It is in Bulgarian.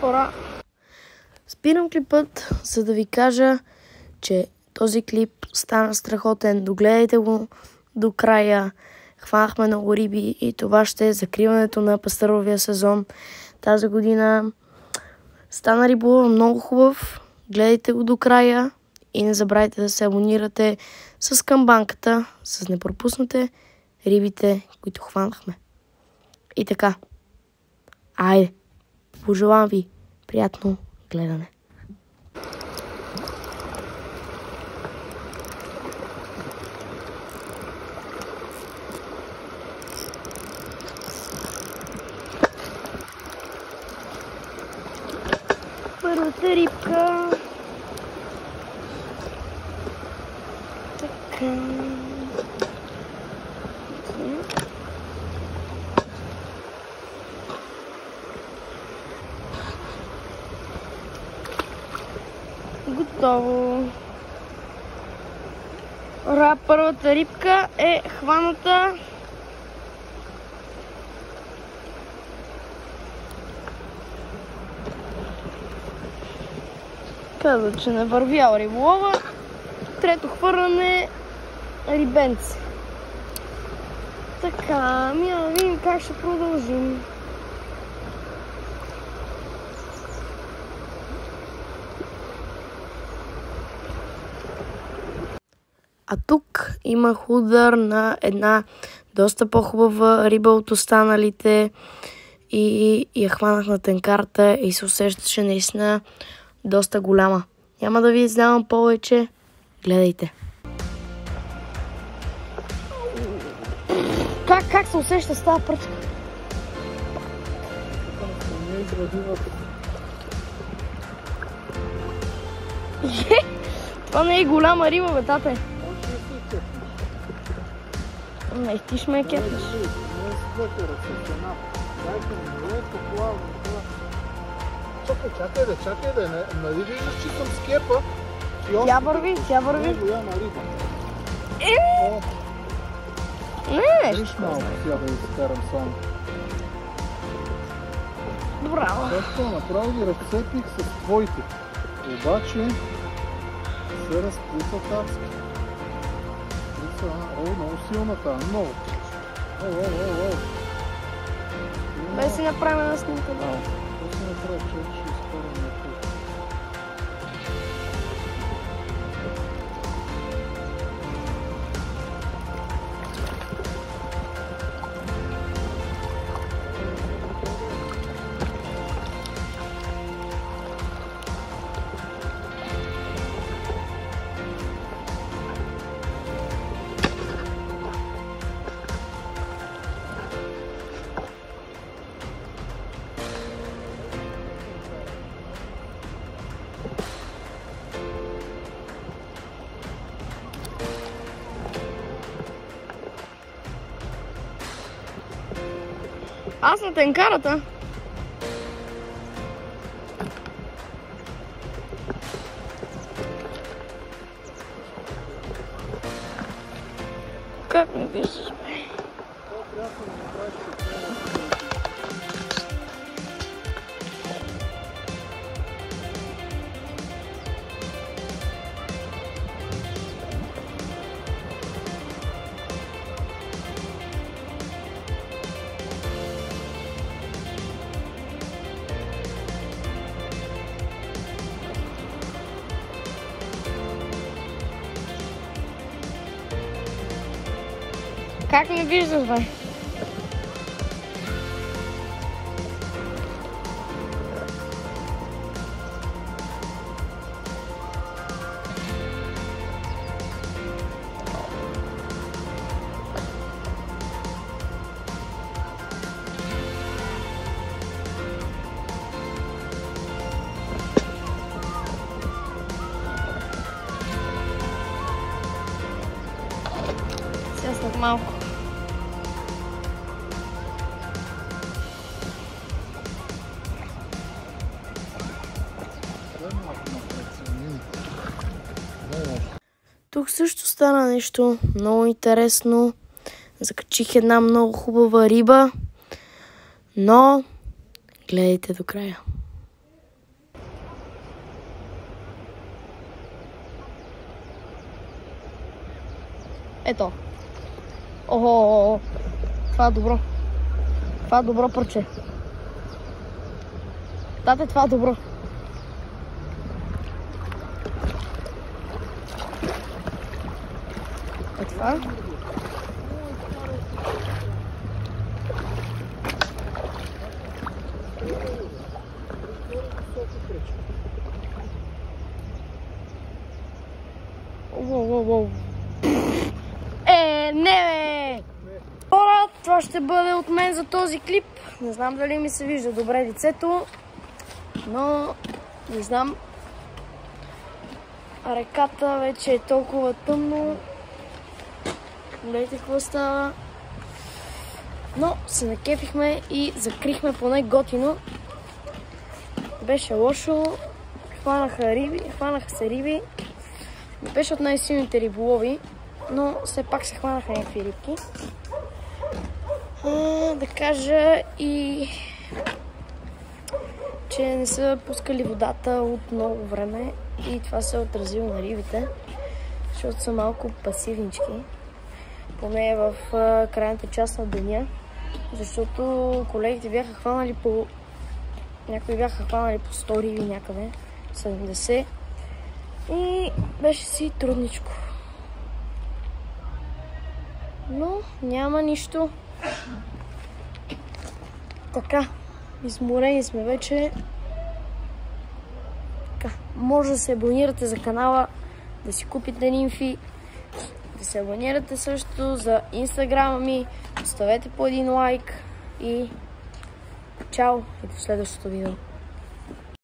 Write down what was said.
хора, спирам клипът, за да ви кажа, че този клип стана страхотен. Догледайте го до края. Хванахме много риби и това ще е закриването на пастъровия сезон тази година. Стана риболова много хубав. Гледайте го до края и не забравяйте да се абонирате с камбанката, за да не пропуснете рибите, които хванахме. И така. Айде, пожелавам ви приятно гледане. Първата рибка. Така. Готово. Ура, първата рибка е хваната. Каза, че не вървял риболова. Трето хвърляне рибенце. Така, да видим как ще продължим. А тук имах удар на една доста по-хубава риба от останалите и я хванах на тенкарта и се усещаше наистина доста голяма. Няма да ви издавам повече. Гледайте. Как се усеща с тази пръчка? Това не е голяма риба, бе, тате. Не, ти ще ме кепнеш. Чакай да, нали виждаш, че съм с кепа? Тя върви. Голяма риба. Не, виж малко сега да изкарам само. браво. Защо направо ги разцепих с твоите, обаче се разплитат адски. Много силна тази, много. Бе си направим една снимка долу. Това си направи, че ще изкарам на тук. Аз на тенкарата. Как не виждаш, бе? Как не виждаш, бе? Сега след малко. Тук също стана нещо много интересно. Закачих една много хубава риба, но гледайте до края. Ето. Охо, това е добро. Това е добро парче. Тате, това е добро. Е това. Воу. Не бе! Хора, това ще бъде от мен за този клип. Не знам дали ми се вижда добре лицето, но не знам. Реката вече е толкова тъмно. Гледайте какво става. Но се накепихме и закрихме поне готино. Беше лошо. Хванаха се риби. Не беше от най-силните риболови, но все пак се хванаха някакви рибки. Да кажа и че не са пускали водата от много време и това се е отразило на рибите, защото са малко пасивнички, поне в крайната част на деня, защото колегите бяха хванали някои бяха хванали по 100 риби някъде, 70 и беше си трудничко. Но няма нищо. Така, изморени сме вече. Така, може да се абонирате за канала, да си купите нимфи, да се абонирате също за инстаграма ми, оставете по един лайк и чао и до следващото видео.